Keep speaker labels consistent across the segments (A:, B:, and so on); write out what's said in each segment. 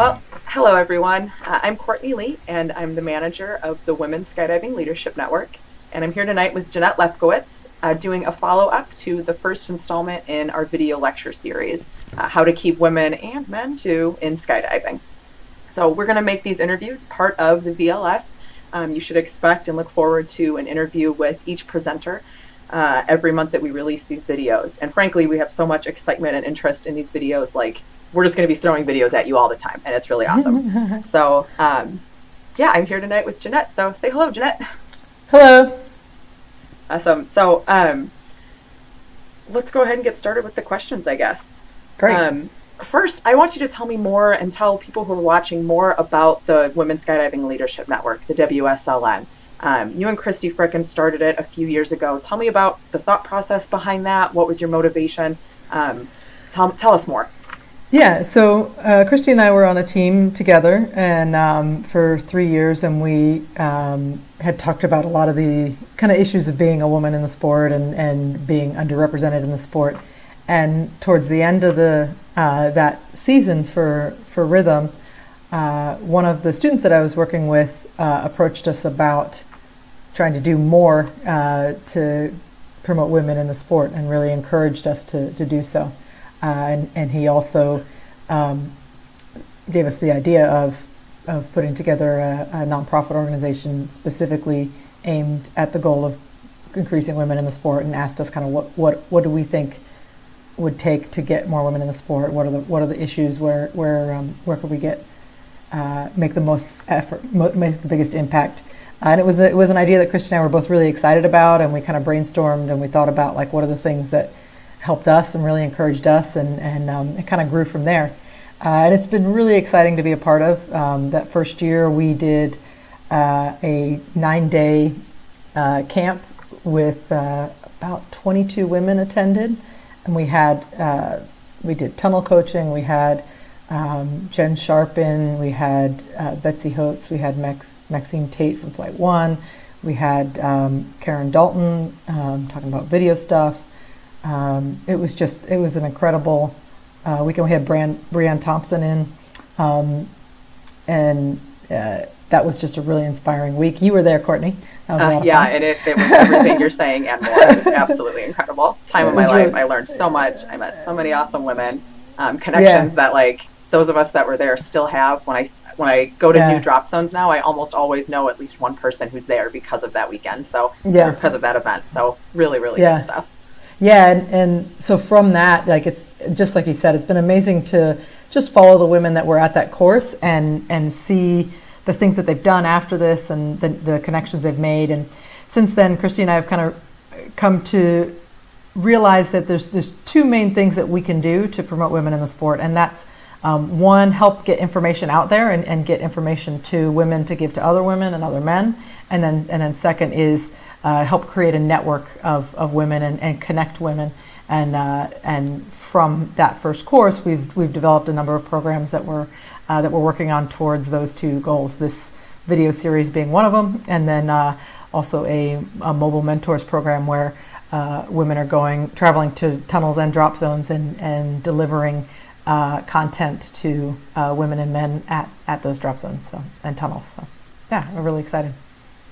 A: Well, hello everyone. I'm Courtney Lee, and I'm the manager of the Women's Skydiving Leadership Network. And I'm here tonight with JaNette Lefkowitz, doing a follow-up to the first installment in our video lecture series, How to Keep Women and Men Too in Skydiving. So we're going to make these interviews part of the VLS. You should expect and look forward to an interview with each presenter every month that we release these videos. And frankly, we have so much excitement and interest in these videos, like we're just going to be throwing videos at you all the time, and it's really awesome. So yeah, I'm here tonight with JaNette, so say hello, JaNette.
B: Hello.
A: Awesome. So let's go ahead and get started with the questions, I guess.
B: Great.
A: First, I want you to tell me more and tell people who are watching more about the Women's Skydiving Leadership Network, the WSLN. You and Christy Frickin started it a few years ago. Tell me about the thought process behind that. What was your motivation? Tell us more.
B: Yeah, so Christy and I were on a team together and for 3 years, and we had talked about a lot of the kind of issues of being a woman in the sport and being underrepresented in the sport. And towards the end of that season for Rhythm, one of the students that I was working with approached us about trying to do more to promote women in the sport, and really encouraged us to do so. And he also gave us the idea of putting together a nonprofit organization specifically aimed at the goal of increasing women in the sport, and asked us kind of what do we think would take to get more women in the sport? What are the issues? Where could we get make the most effort, make the biggest impact? And it was an idea that Christy and I were both really excited about, and we kind of brainstormed and we thought about like what are the things that helped us and really encouraged us, and it kind of grew from there. And it's been really exciting to be a part of. That first year we did a 9-day camp with about 22 women attended, and we did tunnel coaching. We had Jen Sharpin, we had Betsy Holtz, we had Maxine Tate from Flight 1, we had Karen Dalton talking about video stuff. It was an incredible weekend. We had Brianne Thompson in, and that was just a really inspiring week. You were there, Courtney. That was a lot of fun.
A: And it was everything you're saying and more. It was absolutely incredible. Time of my life. I learned so much. I met so many awesome women, connections that like those of us that were there still have. When I go to new drop zones now, I almost always know at least one person who's there because of that weekend. So because of that event. So really, really good stuff.
B: Yeah, and so from that, like it's just like you said, it's been amazing to just follow the women that were at that course and see the things that they've done after this and the connections they've made. And since then, Christy and I have kind of come to realize that there's two main things that we can do to promote women in the sport, and that's one, help get information out there and get information to women to give to other women and other men, and then second is help create a network of women and connect women. And from that first course, we've developed a number of programs that we're working on towards those two goals. This video series being one of them, and then also a mobile mentors program where women are traveling to tunnels and drop zones and delivering content to women and men at those drop zones and tunnels. So yeah, we're really excited.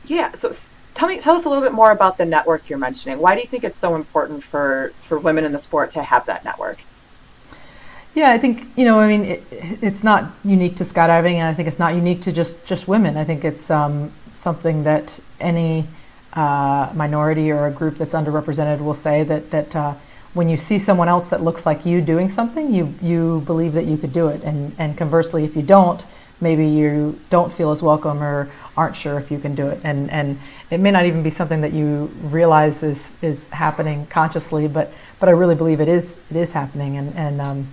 A: Yeah. So tell us a little bit more about the network you're mentioning. Why do you think it's so important for women in the sport to have that network?
B: Yeah, I think, it's not unique to skydiving, and I think it's not unique to just women. I think it's something that any minority or a group that's underrepresented will say that when you see someone else that looks like you doing something, you believe that you could do it. And conversely, if you don't, maybe you don't feel as welcome or aren't sure if you can do it. And it may not even be something that you realize is happening consciously, but I really believe it is happening. And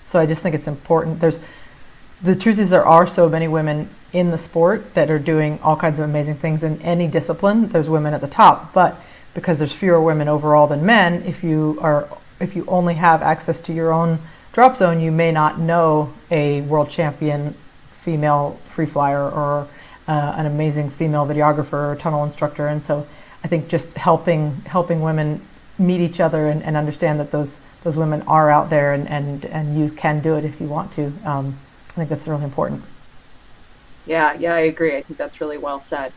B: so I just think it's important. The truth is there are so many women in the sport that are doing all kinds of amazing things in any discipline. There's women at the top, but because there's fewer women overall than men, if you only have access to your own drop zone, you may not know a world champion female free flyer or an amazing female videographer or tunnel instructor. And so I think just helping women meet each other and understand that those women are out there and you can do it if you want to. think that's really important.
A: Yeah, I agree. I think that's really well said.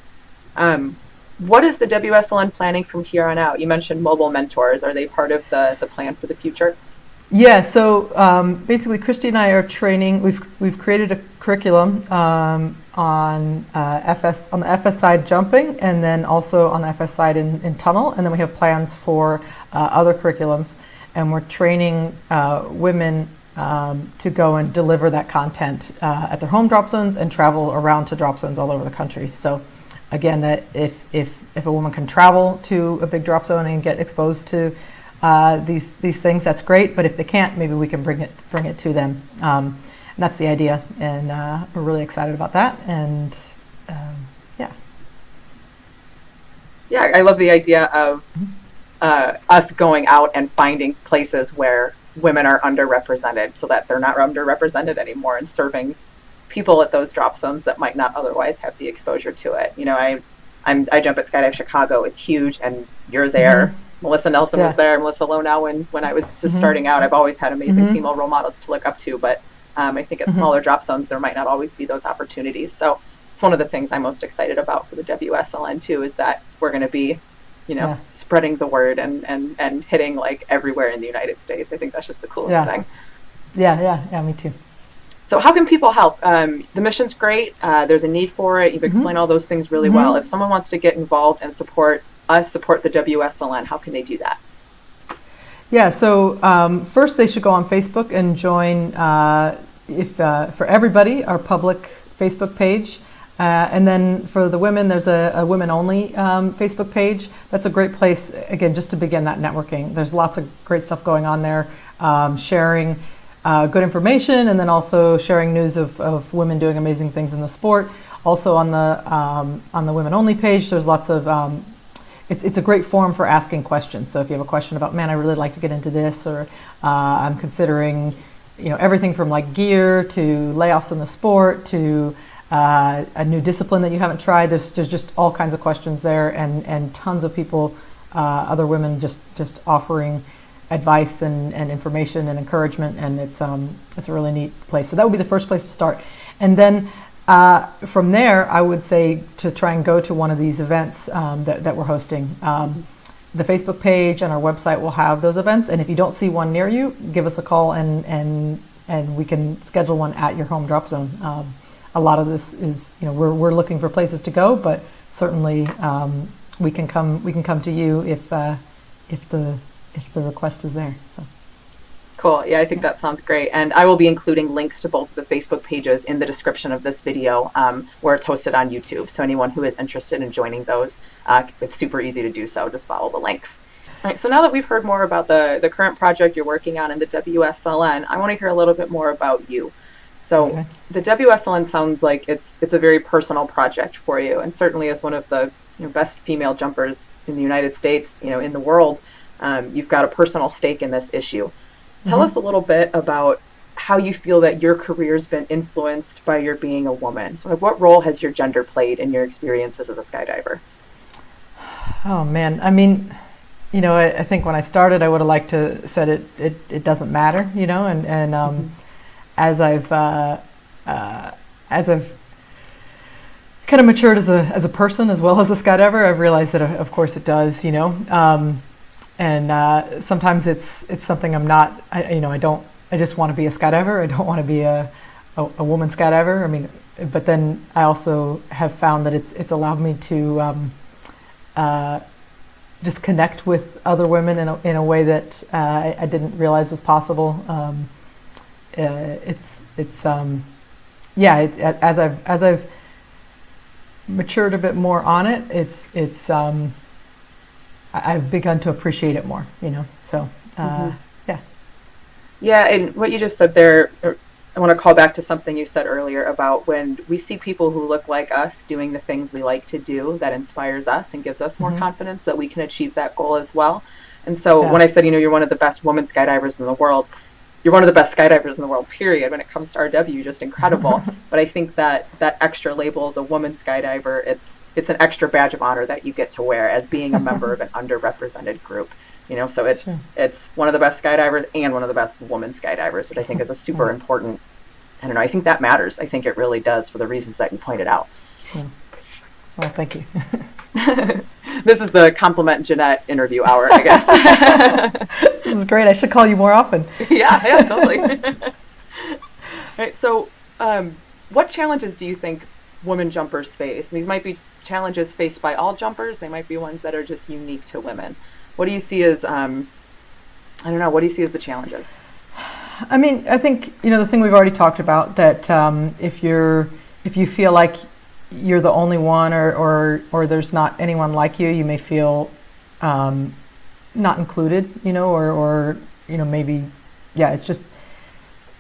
A: What is the WSLN planning from here on out? You mentioned mobile mentors. Are they part of the plan for the future?
B: Yeah, so basically, Christy and I are training. We've created a curriculum on FS on the FS side jumping, and then also on the FS side in tunnel, and then we have plans for other curriculums, and we're training women to go and deliver that content at their home drop zones and travel around to drop zones all over the country. So again, that if a woman can travel to a big drop zone and get exposed to these things, that's great. But if they can't, maybe we can bring it to them. And that's the idea, and we're really excited about that. And
A: yeah, I love the idea of us going out and finding places where women are underrepresented, so that they're not underrepresented anymore, and serving people at those drop zones that might not otherwise have the exposure to it. You know, I jump at Skydive Chicago. It's huge, and you're there. Mm-hmm. Melissa Nelson was there, Melissa Lowe now when I was just starting out. I've always had amazing female role models to look up to, but I think at smaller drop zones, there might not always be those opportunities. So it's one of the things I'm most excited about for the WSLN too, is that we're going to be, spreading the word and hitting like everywhere in the United States. I think that's just the coolest thing.
B: Yeah, me too.
A: So how can people help? The mission's great. There's a need for it. You've explained all those things really well. If someone wants to get involved and support the WSLN, how can they do that?
B: Yeah, so first they should go on Facebook and join, for everybody, our public Facebook page. And then for the women, there's a women-only Facebook page. That's a great place, again, just to begin that networking. There's lots of great stuff going on there, sharing good information, and then also sharing news of women doing amazing things in the sport. Also on the women-only page, there's lots of it's a great forum for asking questions. So if you have a question about, man, I really like to get into this, or I'm considering, everything from like gear to layoffs in the sport to a new discipline that you haven't tried. There's just all kinds of questions there, and tons of people, other women just offering advice and information and encouragement, and it's a really neat place. So that would be the first place to start. And then from there, I would say to try and go to one of these events that we're hosting. The Facebook page and our website will have those events, and if you don't see one near you, give us a call and we can schedule one at your home drop zone. A lot of this is, we're looking for places to go, but certainly we can come to you if the request is there. So.
A: Cool. Yeah, I think that sounds great. And I will be including links to both the Facebook pages in the description of this video, where it's hosted on YouTube. So anyone who is interested in joining those, it's super easy to do so. Just follow the links. All right. So now that we've heard more about the current project you're working on in the WSLN, I want to hear a little bit more about you. So the WSLN sounds like it's a very personal project for you, and certainly as one of the best female jumpers in the United States, in the world, you've got a personal stake in this issue. Tell us a little bit about how you feel that your career's been influenced by your being a woman. So what role has your gender played in your experiences as a skydiver?
B: Oh man, I mean, I think when I started, I would have liked to said it doesn't matter, and as I've kind of matured as a person as well as a skydiver, I've realized that of course it does, and sometimes it's something I'm not. I just want to be a skydiver. I don't want to be a woman skydiver. I mean, but then I also have found that it's allowed me to just connect with other women in a way that I didn't realize was possible. As I've matured a bit more on it, I've begun to appreciate it more, so
A: yeah. And what you just said there, I want to call back to something you said earlier about when we see people who look like us doing the things we like to do, that inspires us and gives us more confidence that we can achieve that goal as well. And so when I said, you're one of the best women skydivers in the world, you're one of the best skydivers in the world, period. When it comes to RW, you're just incredible. But I think that extra label as a woman skydiver, it's an extra badge of honor that you get to wear as being a member of an underrepresented group. So it's one of the best skydivers and one of the best women skydivers, which I think is a super important I don't know, I think that matters. I think it really does for the reasons that you pointed out.
B: Yeah. Well, thank you.
A: This is the compliment JaNette interview hour, I guess.
B: This is great. I should call you more often.
A: Yeah, totally. All right, so what challenges do you think women jumpers face? And these might be challenges faced by all jumpers. They might be ones that are just unique to women. What do you see as, I don't know, what do you see as the challenges?
B: I mean, I think, the thing we've already talked about, that if you feel like you're the only one, or there's not anyone like you, you may feel not included, or maybe, yeah, it's just,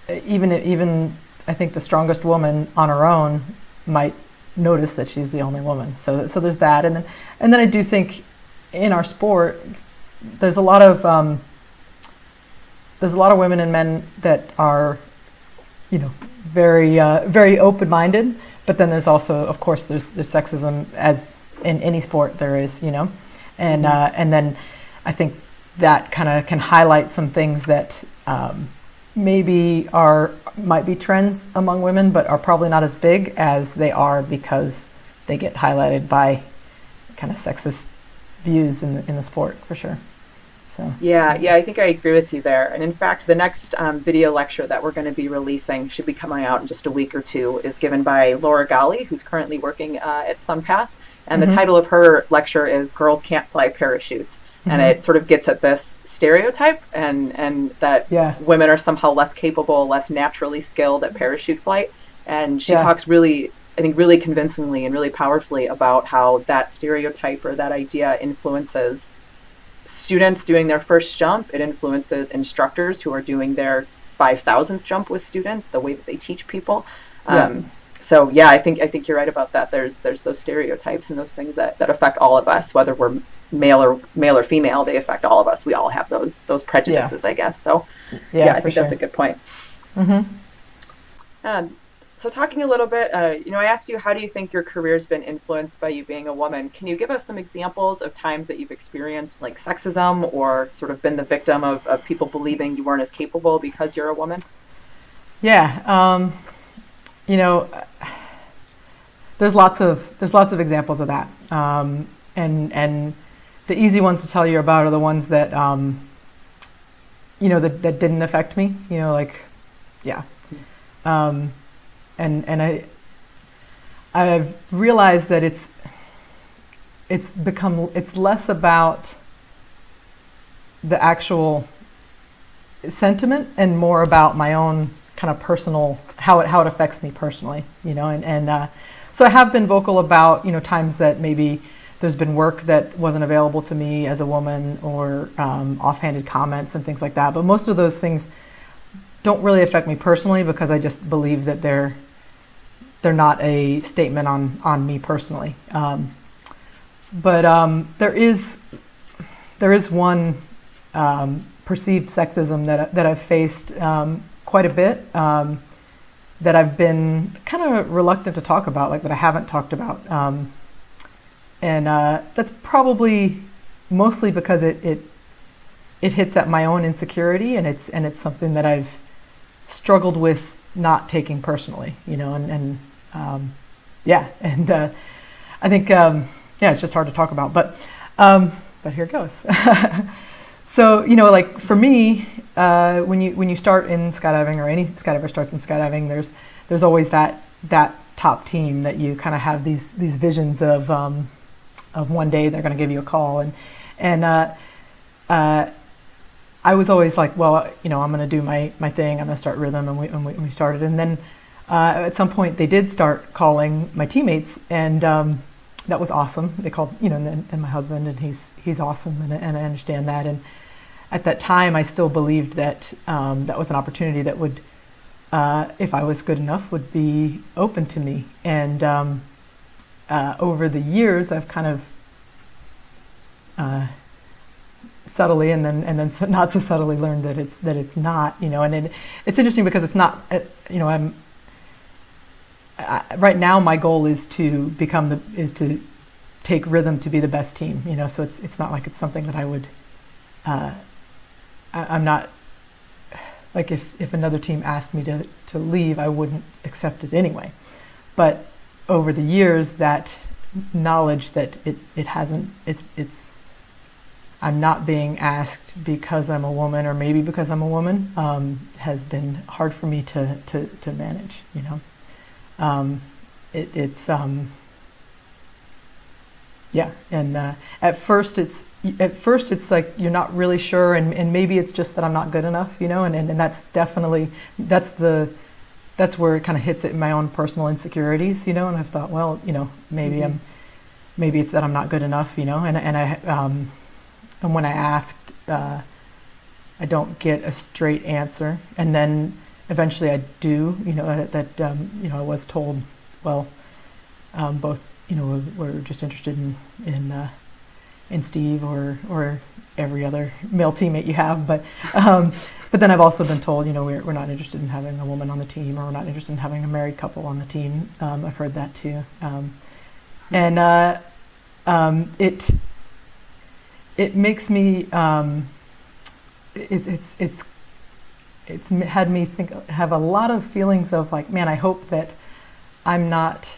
B: even I think the strongest woman on her own might notice that she's the only woman. So there's that, and then I do think in our sport there's a lot of women and men that are, very very open-minded. But then there's also, of course, there's sexism, as in any sport there is, and and then I think that kind of can highlight some things that maybe might be trends among women, but are probably not as big as they are because they get highlighted by kind of sexist views in the sport, for sure. So
A: yeah, I think I agree with you there. And in fact, the next video lecture that we're going to be releasing, should be coming out in just a week or two, is given by Laura Gali, who's currently working at Sunpath. And the title of her lecture is "Girls Can't Fly Parachutes." And it sort of gets at this stereotype and that women are somehow less capable, less naturally skilled at parachute flight. And she talks really, I think, really convincingly and really powerfully about how that stereotype or that idea influences students doing their first jump. It influences instructors who are doing their 5,000th jump with students, the way that they teach people. So yeah, I think you're right about that. There's those stereotypes and those things that affect all of us, whether we're male or female. They affect all of us. We all have those prejudices, I guess. So yeah, I think that's a good point. So talking a little bit, I asked you, how do you think your career's been influenced by you being a woman? Can you give us some examples of times that you've experienced like sexism, or sort of been the victim of people believing you weren't as capable because you're a woman?
B: Yeah, there's lots of examples of that, and the easy ones to tell you about are the ones that that didn't affect me. And I've realized that it's less about the actual sentiment and more about my own kind of personal, how it affects me personally, so I have been vocal about, times that maybe there's been work that wasn't available to me as a woman, or offhanded comments and things like that. But most of those things don't really affect me personally, because I just believe that they're not a statement on me personally. But there is one perceived sexism that I've faced quite a bit, that I've been kind of reluctant to talk about, like that I haven't talked about. And that's probably mostly because it hits at my own insecurity, and it's something that I've struggled with not taking personally, and I think it's just hard to talk about, but here it goes. So like for me, when you start in skydiving, or any skydiver starts in skydiving, there's always that top team that you kind of have these visions of one day they're going to give you a call, and I was always like, well, I'm going to do my thing. I'm going to start rhythm, and we started. And then at some point, they did start calling my teammates, and that was awesome. They called, and my husband, and he's awesome, and I understand that. And at that time, I still believed that that was an opportunity that would, if I was good enough, would be open to me. And over the years, I've kind of subtly and then not so subtly learned that it's not, and it's interesting because it's not, right now my goal is to take rhythm to be the best team, so it's not like it's something that I would I'm not like if another team asked me to leave, I wouldn't accept it anyway. But over the years, that knowledge that it hasn't, it's I'm not being asked because I'm a woman, or maybe because I'm a woman, has been hard for me to manage. You know, it's yeah, and at first it's like you're not really sure, and maybe it's just that I'm not good enough, you know, and that's definitely that's where it kind of hits it in my own personal insecurities, you know, and I've thought, well, you know, maybe maybe it's that I'm not good enough, you know, and when I asked, I don't get a straight answer, and then eventually I do, you know, that you know, I was told, well, both, you know, we're just interested in Steve or every other male teammate you have, but then I've also been told, you know, we're not interested in having a woman on the team, or we're not interested in having a married couple on the team. I've heard that too, and it makes me it's had me have a lot of feelings of like, man, I hope that I'm not.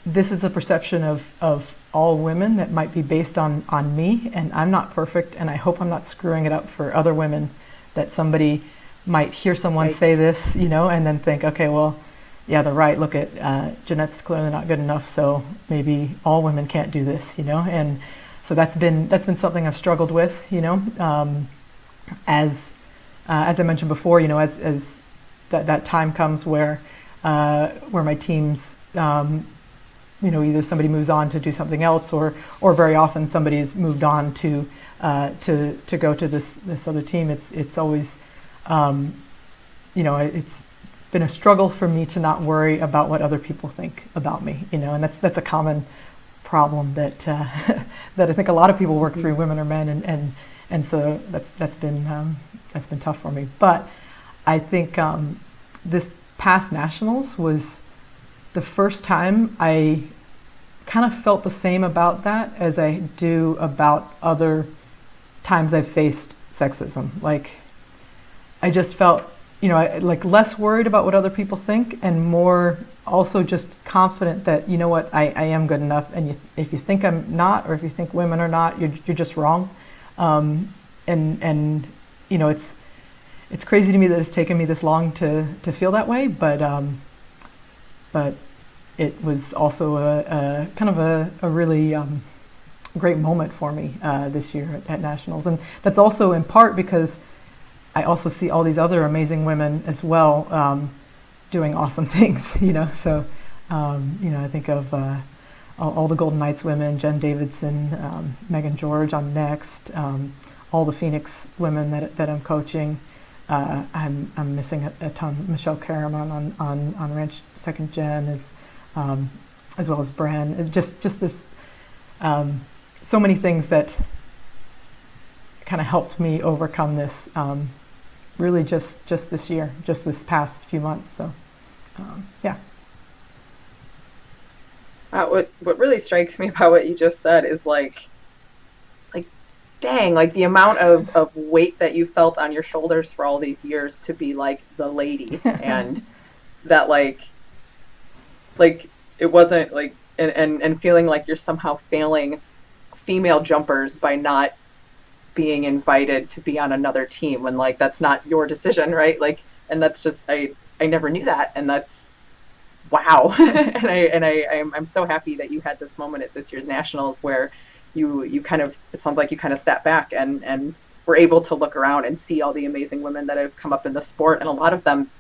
B: This is a perception of all women that might be based on me, and I'm not perfect, and I hope I'm not screwing it up for other women, that somebody might hear someone say this, you know, and then think, okay, well, yeah, they're right, look at JaNette's clearly not good enough, so maybe all women can't do this, you know. And so that's been something I've struggled with, you know, as I mentioned before, you know, as that time comes where my teams, you know, either somebody moves on to do something else, or very often somebody's moved on to go to this other team. It's always, you know, it's been a struggle for me to not worry about what other people think about me, you know, and that's a common problem that that I think a lot of people work through, women or men, and so that's been tough for me. But I think this past nationals was the first time I kind of felt the same about that as I do about other times I've faced sexism. Like, I just felt, you know, like less worried about what other people think, and more also just confident that, you know what, I am good enough, and if you think I'm not, or if you think women are not, you're just wrong. And you know, it's crazy to me that it's taken me this long to feel that way, but it was also a kind of a really great moment for me this year at Nationals. And that's also in part because I also see all these other amazing women as well doing awesome things, you know. So, you know, I think of all the Golden Knights women, Jen Davidson, Megan George on Next, all the Phoenix women that I'm coaching. I'm missing a ton. Michelle Caraman on Ranch Second Gen, as well as Bran. Just there's so many things that kind of helped me overcome this. Really, just this year, just this past few months. So, yeah.
A: What really strikes me about what you just said is like, dang, like the amount of weight that you felt on your shoulders for all these years to be like the lady, and that like it wasn't like, and feeling like you're somehow failing female jumpers by not being invited to be on another team when like that's not your decision, right? Like, and that's just I never knew that, and that's wow. and I'm so happy that you had this moment at this year's nationals where you kind of, it sounds like you kind of sat back and were able to look around and see all the amazing women that have come up in the sport, and a lot of them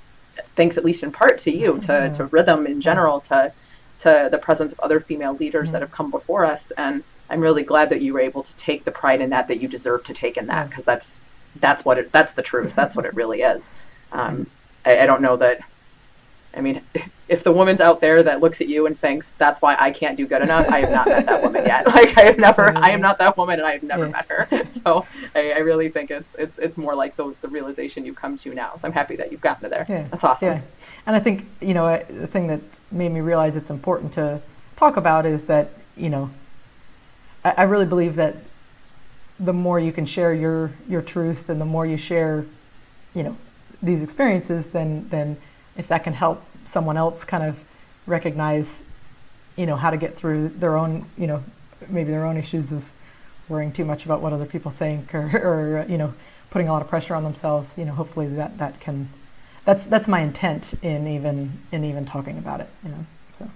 A: thanks at least in part to you, to rhythm in general, to the presence of other female leaders that have come before us. And I'm really glad that you were able to take the pride in that you deserve to take in that, because that's the truth. That's what it really is. I don't know that, I mean, if the woman's out there that looks at you and thinks that's why I can't do good enough, I have not met that woman yet. Like, I am not that woman, and I have never met her. So I really think it's more like the realization you've come to now. So I'm happy that you've gotten to there.
B: Yeah.
A: That's awesome.
B: Yeah. And I think, you know, the thing that made me realize it's important to talk about is that, you know, I really believe that the more you can share your truth, and the more you share, these experiences, then if that can help someone else kind of recognize, how to get through their own, maybe their own issues of worrying too much about what other people think, or putting a lot of pressure on themselves, hopefully that can, that's my intent in even talking about it, so.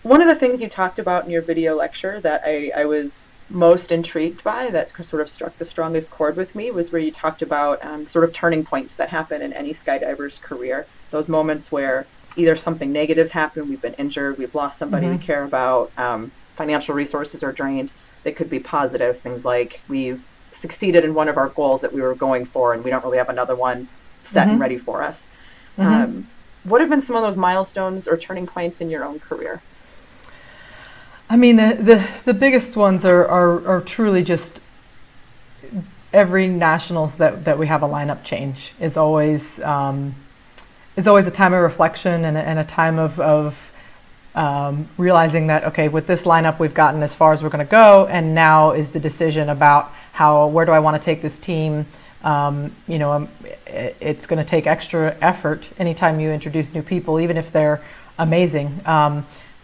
A: One of the things you talked about in your video lecture that I was most intrigued by, that sort of struck the strongest chord with me, was where you talked about sort of turning points that happen in any skydiver's career. Those moments where either something negative's happened, we've been injured, we've lost somebody we care about, financial resources are drained. They could be positive, things like we've succeeded in one of our goals that we were going for, and we don't really have another one set and ready for us. What have been some of those milestones or turning points in your own career?
B: I mean, the biggest ones are truly just every nationals that we have a lineup change is always a time of reflection, and a time of realizing that, okay, with this lineup we've gotten as far as we're going to go, and now is the decision about where do I want to take this team. It's going to take extra effort anytime you introduce new people, even if they're amazing.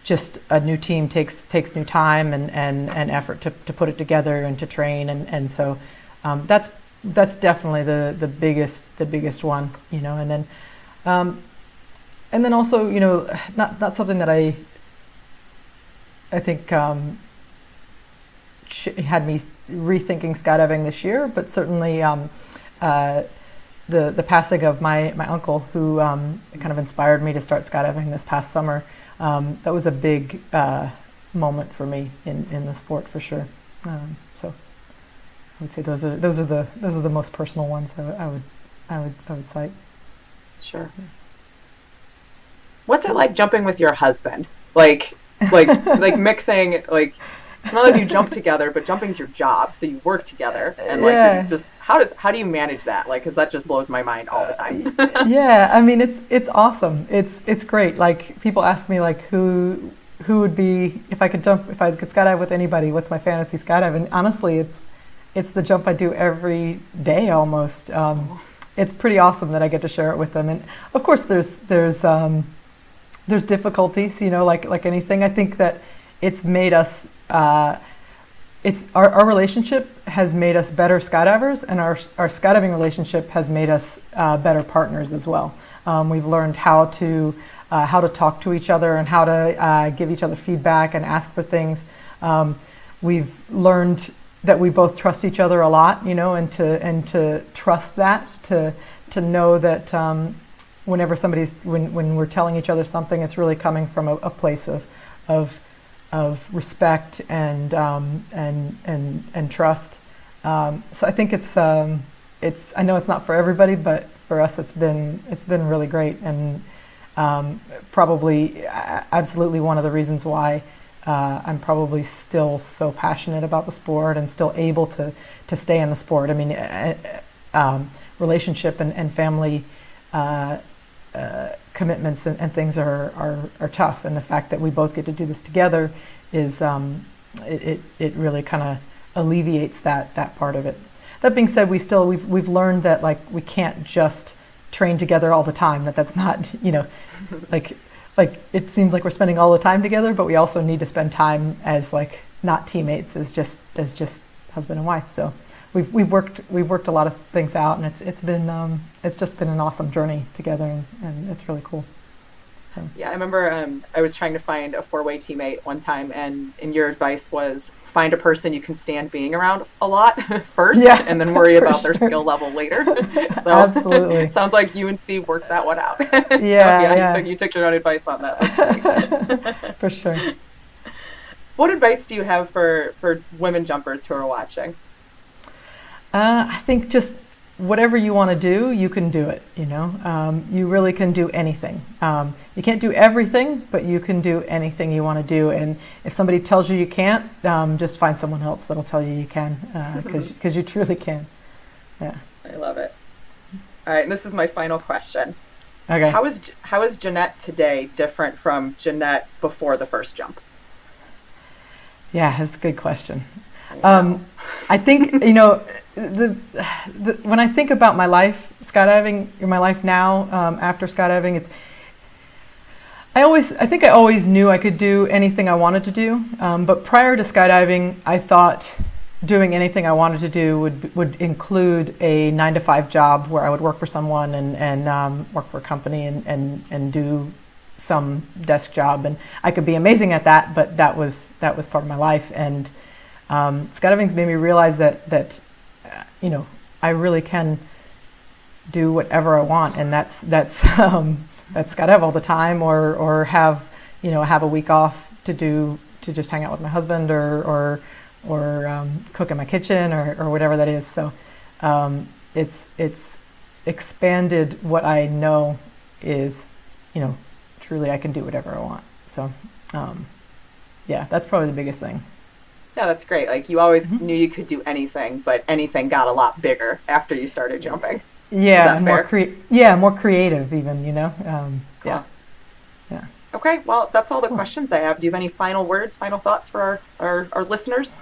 B: Just a new team takes new time and effort to put it together and to train, and so that's definitely the biggest one, and then also, not something that I think had me rethinking skydiving this year, but certainly the passing of my uncle, who kind of inspired me to start skydiving this past summer. That was a big moment for me in the sport, for sure. So I would say those are the most personal ones I would cite.
A: Sure. What's it like jumping with your husband? Like mixing, like, not like you jump together, but jumping's your job, so you work together, and just how do you manage that? Like, because that just blows my mind all the time.
B: Yeah, I mean, it's awesome. It's great. Like, people ask me, like, who would be, if I could skydive with anybody, what's my fantasy skydive? And honestly, it's the jump I do every day almost. It's pretty awesome that I get to share it with them. And of course, there's difficulties, like anything. I think that it's made us, our relationship has made us better skydivers, and our skydiving relationship has made us better partners as well. We've learned how to talk to each other, and how to give each other feedback and ask for things. We've learned that we both trust each other a lot, and to trust that, to know that whenever when we're telling each other something, it's really coming from a place of respect and trust. So I think it's I know it's not for everybody, but for us it's been really great, and probably absolutely one of the reasons why I'm probably still so passionate about the sport and still able to stay in the sport. I mean, relationship and family commitments and things are tough, and the fact that we both get to do this together is it really kind of alleviates that part of it. That being said, we've learned that, like, we can't just train together all the time. That's not, like it seems like we're spending all the time together, but we also need to spend time as, like, not teammates, as just husband and wife. So we've worked a lot of things out, and it's just been an awesome journey together, and it's really cool. So.
A: Yeah, I remember I was trying to find a 4-way teammate one time, and your advice was find a person you can stand being around a lot first, and then worry about their skill level later. So
B: absolutely.
A: Sounds like you and Steve worked that one out.
B: Yeah.
A: You took your own advice on that. That's great.
B: For sure.
A: What advice do you have for women jumpers who are watching?
B: I think just whatever you want to do, you can do it. You really can do anything. You can't do everything, but you can do anything you want to do. And if somebody tells you you can't, just find someone else that'll tell you you can, because you truly can. Yeah.
A: I love it. All right, and this is my final question.
B: Okay.
A: How is Jeanette today different from Jeanette before the first jump?
B: Yeah, that's a good question. I think, when I think about my life, skydiving, or my life now, after skydiving, I think I always knew I could do anything I wanted to do. But prior to skydiving, I thought doing anything I wanted to do would include a 9-to-5 job where I would work for someone and work for a company and do some desk job, and I could be amazing at that, but that was part of my life. And skydiving's made me realize that I really can do whatever I want, and that's skydive all the time, or have a week off to just hang out with my husband, or cook in my kitchen, or whatever that is. So it's expanded what I know is, truly I can do whatever I want. So yeah, that's probably the biggest thing.
A: Yeah, that's great. Like, you always knew you could do anything, but anything got a lot bigger after you started jumping.
B: Yeah, more creative even,
A: Cool.
B: Yeah.
A: Okay, well, that's all the questions I have. Do you have any final words, final thoughts for our listeners?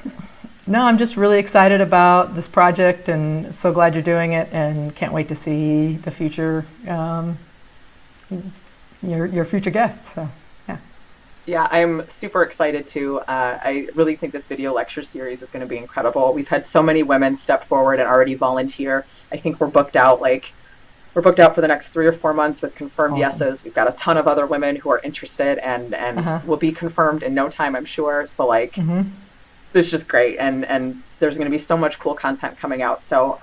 B: No, I'm just really excited about this project and so glad you're doing it, and can't wait to see the future, your future guests. So, yeah.
A: Yeah, I'm super excited too. I really think this video lecture series is going to be incredible. We've had so many women step forward and already volunteer. I think we're booked out for the next 3 or 4 months with confirmed yeses. We've got a ton of other women who are interested and will be confirmed in no time, I'm sure. So this is just great. And there's going to be so much cool content coming out. So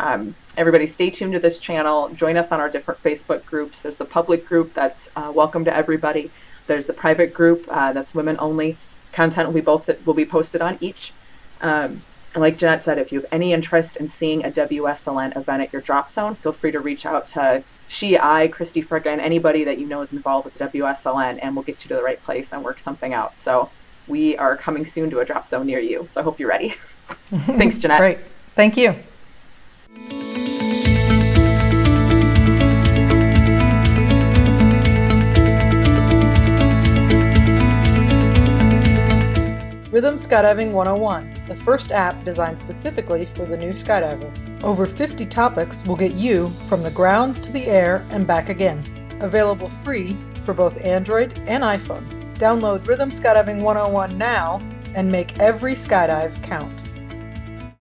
A: everybody stay tuned to this channel. Join us on our different Facebook groups. There's the public group that's welcome to everybody. There's the private group that's women only. Content will be posted on each. And like Janette said, if you have any interest in seeing a WSLN event at your drop zone, feel free to reach out to Christy Frickin, anybody that you know is involved with WSLN, and we'll get you to the right place and work something out. So we are coming soon to a drop zone near you. So I hope you're ready. Thanks, Janette.
B: Great. Thank you. Rhythm Skydiving 101, the first app designed specifically for the new skydiver. Over 50 topics will get you from the ground to the air and back again. Available free for both Android and iPhone. Download Rhythm Skydiving 101 now and make every skydive count.